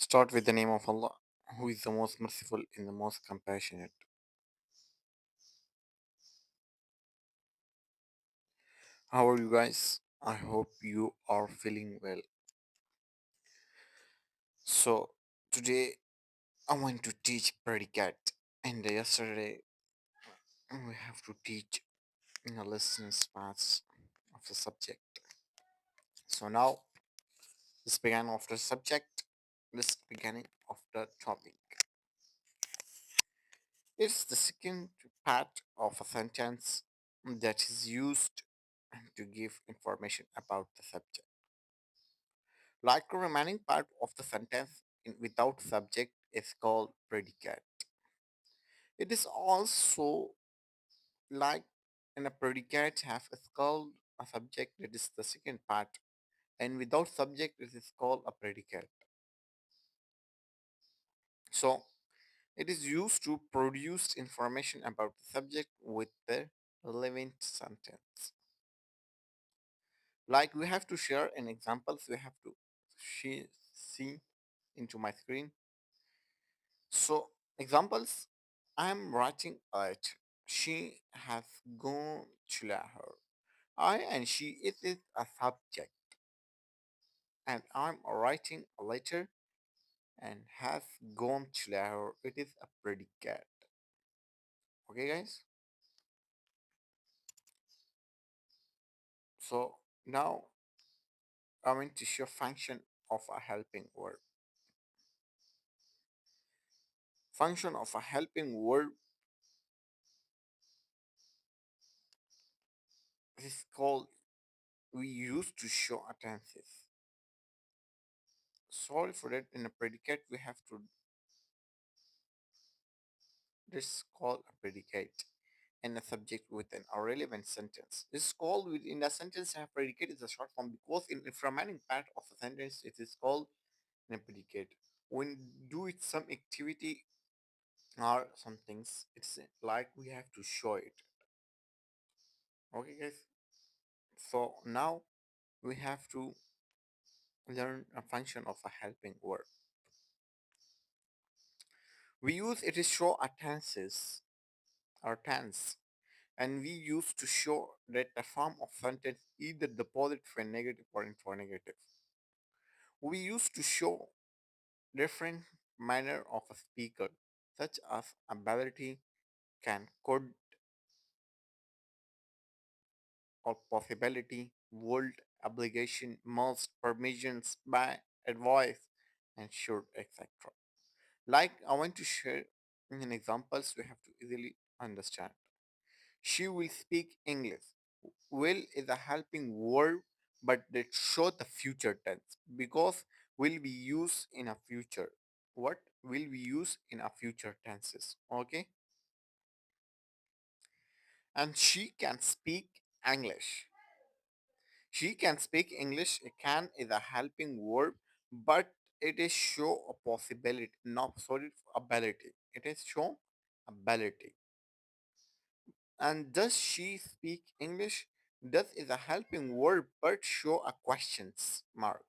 Start with the name of Allah, who is the most merciful and the most compassionate. How are you guys? I hope you are feeling well. So, today I want to teach predicate, and yesterday we have to teach in a lessons parts of the subject. So, now let's begin of the subject. Let's beginning of the topic. It's the second part of a sentence that is used to give information about the subject. Like the remaining part of the sentence without subject is called predicate. It is also like in a predicate have is called a subject that is the second part, and without subject it is called a predicate. So it is used to produce information about the subject with the relevant sentence. Like we have to share an examples, we have to see into my screen. So examples, I'm writing it. She has gone to her. I and she is a subject, and I'm writing a letter and has gone to her. It is a predicate. Okay, guys. So now I'm going to show function of a helping verb. Function of a helping verb is called we use to show tenses. Sorry for that. In a predicate, we have to this is called a predicate and a subject with an irrelevant sentence. This is called within a sentence have predicate is a short form because in the remaining part of a sentence it is called a predicate. When do it some activity or some things, it's like we have to show it. Okay, guys. So now we have to learn a function of a helping verb. We use it to show a tenses or tense, and we use to show that the form of sentence either the positive and negative or info negative. We use to show different manner of a speaker, such as ability, can, could, or possibility, would, obligation, must, permissions, by, advice, and should, etc. Like I want to share in examples we have to easily understand. She will speak English. Will is a helping verb, but they show the future tense because will be used in a future. What will be used in a future tenses? Okay, and she can speak English. She can speak English. Can is a helping verb, but it is show a possibility, not sorry, ability. It is show ability. And does she speak English? Does is a helping verb but show a questions mark.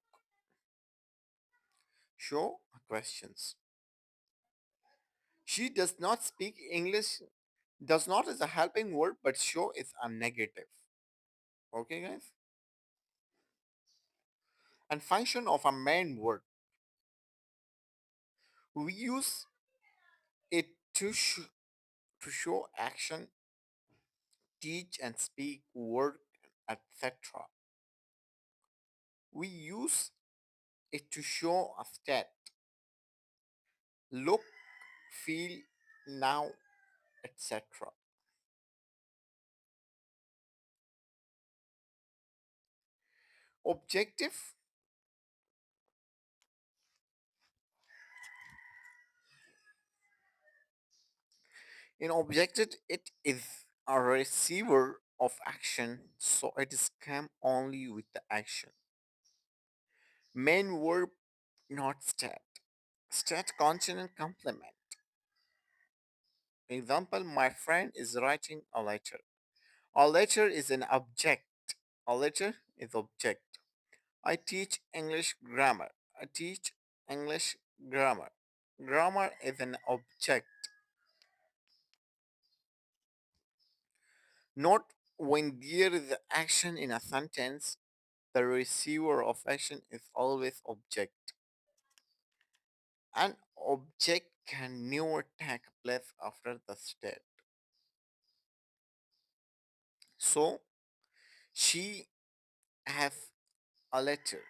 Show a questions. She does not speak English. Does not is a helping verb but show is a negative. Okay, guys? And function of a main word. We use it to show action, teach and speak, work, etc. We use it to show a state, look, feel, now, etc. Objective. In objective, it is a receiver of action, so it is come only with the action. Main verb, not stat. Stat consonant complement. Example, my friend is writing a letter. A letter is an object. A letter is object. I teach English grammar. I teach English Grammar. Grammar is an object. Not when there is action in a sentence, the receiver of action is always object. An object can never take place after the state. So she has a letter.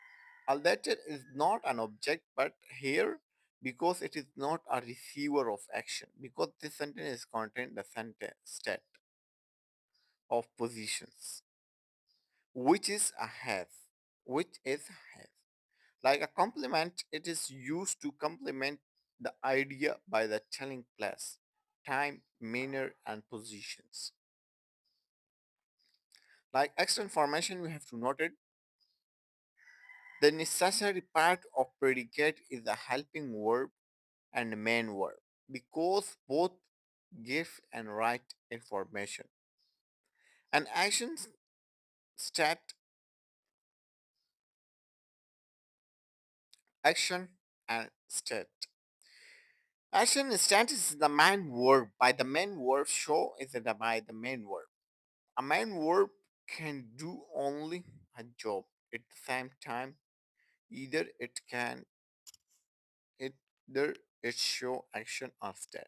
A letter is not an object, but here because it is not a receiver of action, because this sentence is contained the sentence state of positions, which is a has, which is has. Like a complement, it is used to complement the idea by the telling place, time, manner, and positions. Like extra information, we have to note it. The necessary part of predicate is the helping verb and the main verb because both give and write information. An action stat action and state. Action stat is the main verb. By the main verb, show is the by the main verb. A main verb can do only a job at the same time. Either it can either it show action or state.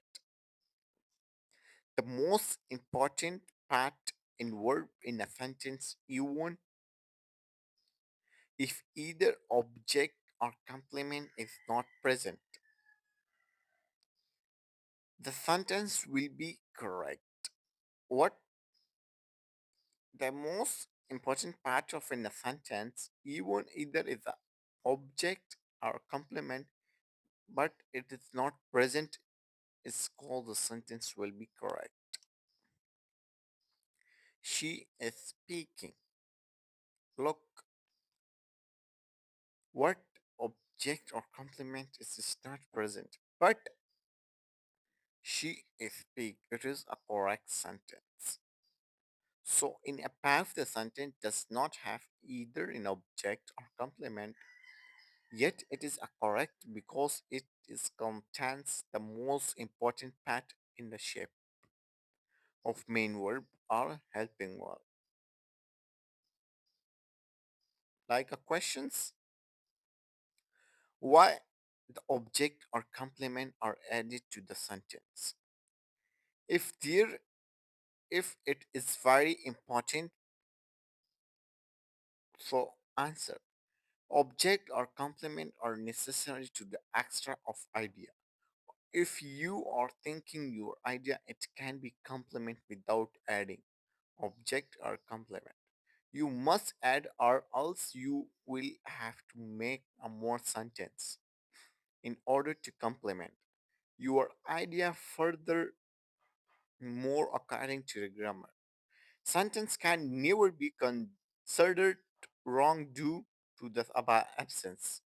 The most important part in verb in a sentence, even if either object or complement is not present, the sentence will be correct. What the most important part of in a sentence, even either is a object or complement, but it is not present, is called the sentence will be correct. She is speaking. Look, what object or complement is not present, but she is speak. It is a correct sentence. So in a path, the sentence does not have either an object or complement, yet it is a correct because it is contains the most important part in the shape of main verb or helping verb. Like a questions, why the object or complement are added to the sentence. If there if it is very important, so answer. Object or complement are necessary to the extra of idea. If you are thinking your idea, it can be complement without adding object or complement. You must add or else you will have to make a more sentence in order to complement your idea further more according to the grammar. Sentence can never be considered wrong due to the above absence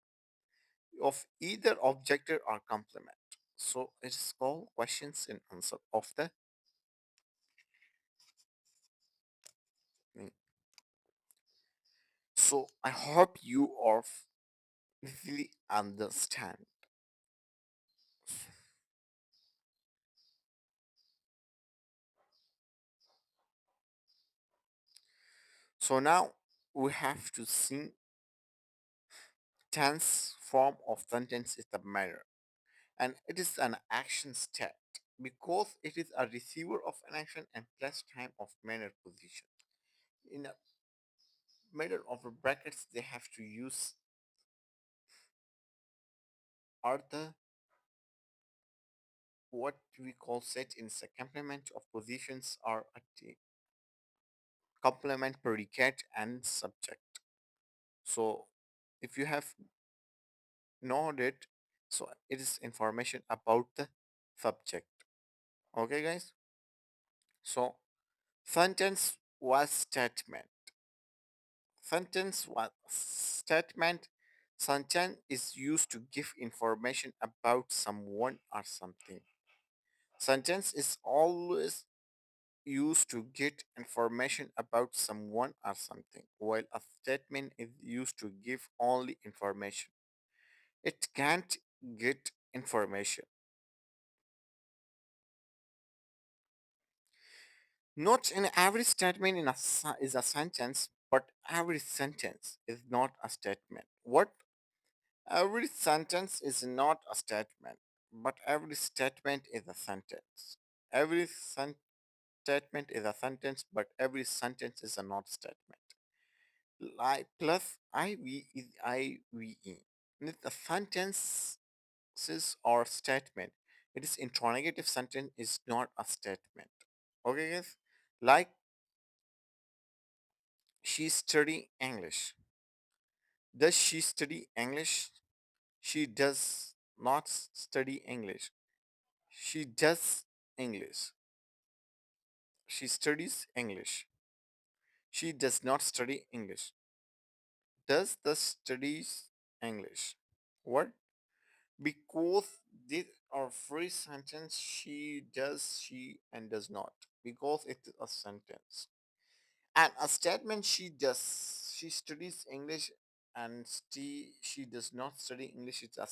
of either objective or complement. So it is called questions and answer of the. Mm. So I hope you are really understand. So now we have to see tense form of sentence is the manner, and it is an action state because it is a receiver of an action and plus time of manner position. In a middle of the brackets, they have to use are the what we call set in the complement of positions are at the complement predicate and subject. So if you have known it, so it is information about the subject. Okay, guys. So sentence was statement. Sentence was statement. Sentence is used to give information about someone or something. Sentence is always used to get information about someone or something, while a statement is used to give only information. It can't get information. Not in every statement is a sentence, but every sentence is not a statement. What? Every sentence is not a statement, but every statement is a sentence. Every statement is a sentence, but every sentence is a not statement. Plus IV is IVE. If the sentences or statement, it is interrogative sentence is not a statement. Okay, guys? Like she study English. Does she study English? She does not study English. She does English. She studies English. She does not study English. Does the studies English? What? Because these are free sentence. She does, she, and does not. Because it is a sentence. And a statement she does. She studies English and she does not study English. It's a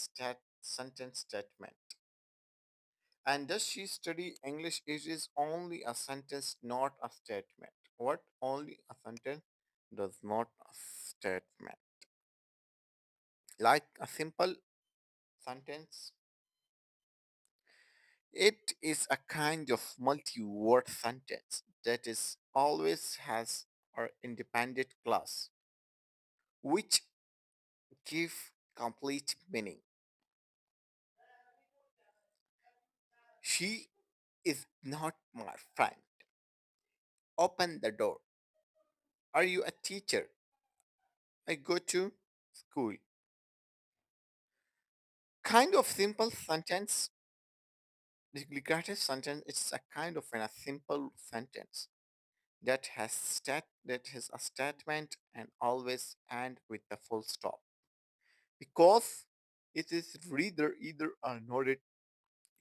sentence statement. And does she study English? It is only a sentence, not a statement. What? Only a sentence, does not a statement. Like a simple sentence, it is a kind of multi-word sentence that is always has or independent clause, which give complete meaning. She is not my friend. Open the door. Are you a teacher? I go to school. Kind of simple sentence. The declarative sentence is a kind of a simple sentence that has a statement and always end with the full stop because it is reader either or noted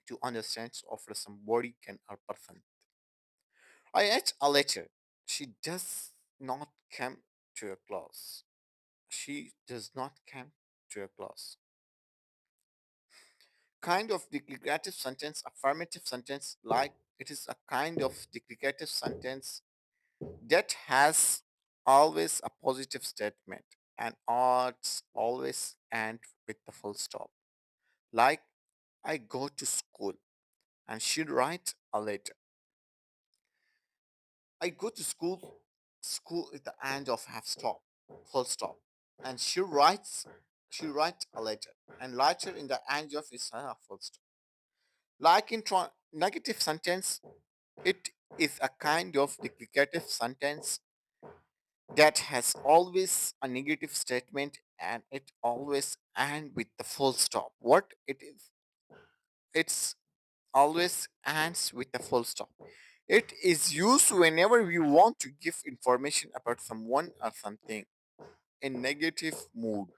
to understand of somebody can or person. I ate a letter. She does not come to a class. She does not come to a class. Kind of declarative sentence, affirmative sentence, like it is a kind of declarative sentence that has always a positive statement and odds always end with the full stop. Like I go to school and she write a letter. I go to school. School is the end of half stop, full stop. And she writes a letter. And letter in the end of is a full stop. Like in negative sentence, it is a kind of duplicative sentence that has always a negative statement and it always end with the full stop. What it is? It's always ends with the full stop. It is used whenever we want to give information about someone or something in negative mood.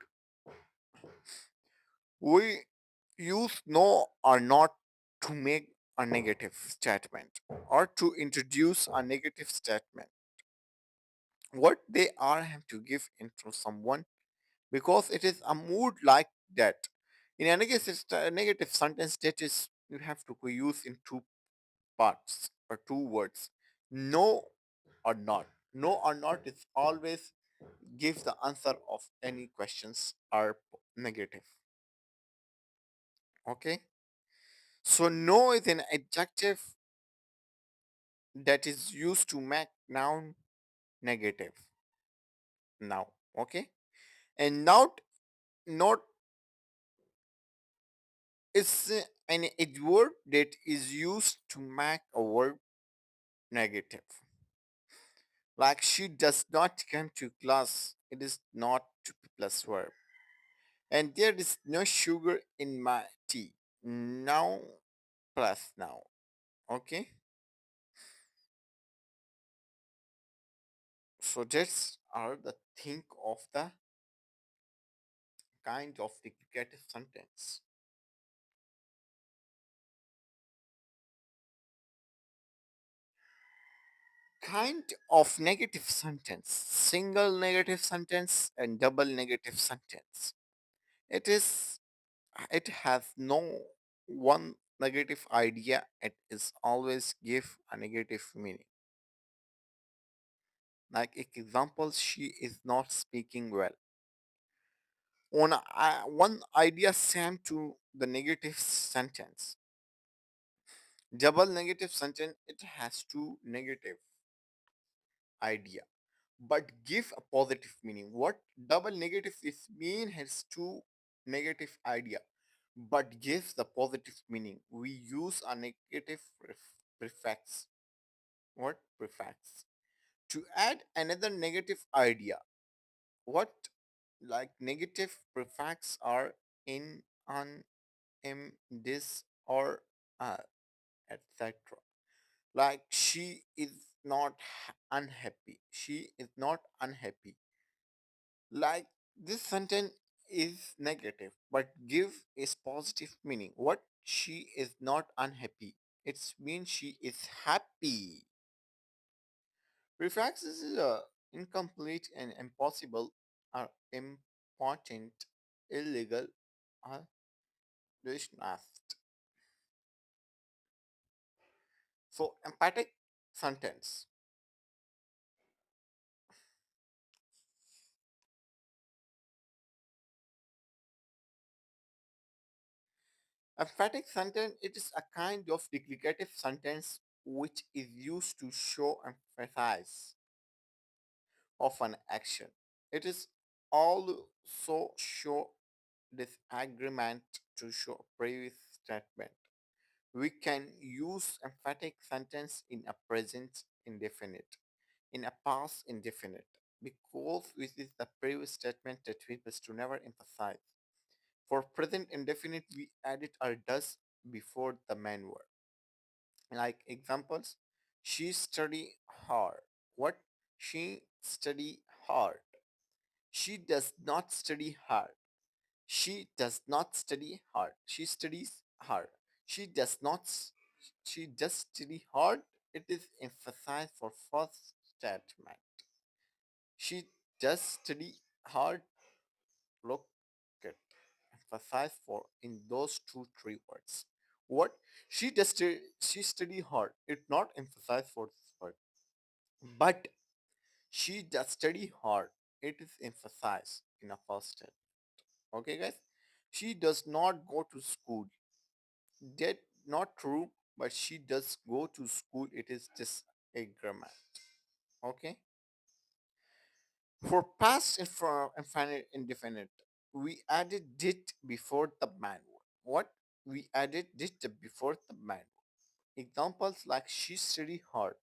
We use no or not to make a negative statement or to introduce a negative statement. What they are have to give into someone because it is a mood like that. In a negative sentence, that is you have to use in two parts or two words. No or not. No or not is always give the answer of any questions are negative. Okay. So no is an adjective that is used to make noun negative. Now, okay. And not is an adverb that is used to make a verb negative. Like she does not come to class. It is not to plus verb. And there is no sugar in my tea. Now plus now. Okay. So that's are the think of the kind of duplicative sentence. Kind of negative sentence. Single negative sentence and double negative sentence. It is It has no one negative idea. It is always give a negative meaning. Like example, she is not speaking well. One idea same to the negative sentence. Double negative sentence, it has two negative idea, but give a positive meaning. What double negative is mean has two negative idea, but gives the positive meaning. We use a negative prefix. What prefix? To add another negative idea. What like negative prefix are in, on, in, this, or etc. Like she is not unhappy. She is not unhappy. Like this sentence is negative, but give is positive meaning. What she is not unhappy. It means she is happy. Prefixes is incomplete and impossible, are important, illegal, or dishonest. So emphatic sentence. Emphatic sentence, it is a kind of declarative sentence which is used to show emphasis of an action. It is also show disagreement to show previous statement. We can use emphatic sentence in a present indefinite, in a past indefinite, because this is the previous statement that we must to never emphasize. For present indefinite, we added or does before the main word. Like examples, she study hard. What? She study hard. She does not study hard. She does not study hard. She studies hard. She does not. She does study hard. It is emphasized for first statement. She does study hard. Look at emphasize for in those two three words. What she study hard. It not emphasize for this word, but she does study hard. It is emphasized in a first step. Okay, guys. She does not go to school. That not true, but she does go to school. It is just a grammar. Okay. For past and for infinite indefinite, we added did before the man word. What? We added did before the man word. Examples like she studied hard.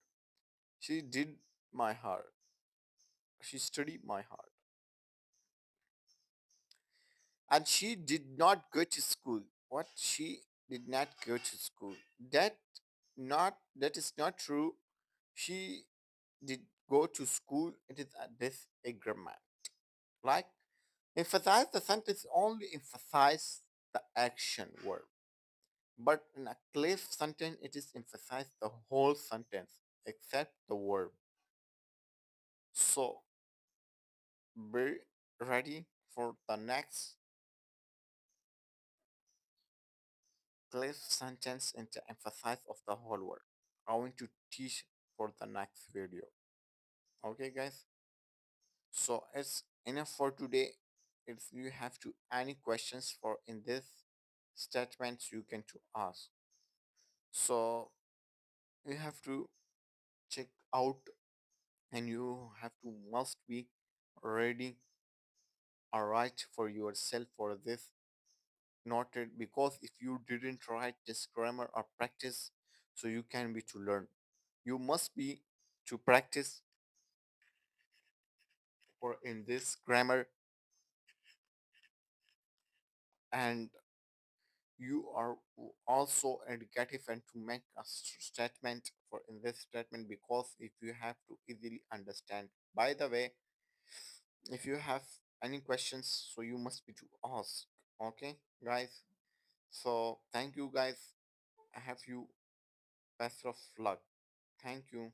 She did my heart. She studied my heart. And she did not go to school. What? She did not go to school. That is not true. She did go to school. It is a disagreement. Like emphasize the sentence only emphasize the action word. But in a clear sentence, it is emphasize the whole sentence except the verb. So be ready for the next clear sentence and the emphasis of the whole word. I want to teach for the next video. Okay, guys. So it's enough for today. If you have to any questions for in this statements, you can to ask. So you have to check out, and you have to must be ready or write for yourself for this noted, because if you didn't write this grammar or practice, so you can be to learn. You must be to practice for in this grammar, and you are also educative and to make a statement for in this statement, because if you have to easily understand. By the way, if you have any questions, so you must be to ask. Okay, guys. So thank you, guys. I have you best of luck. Thank you.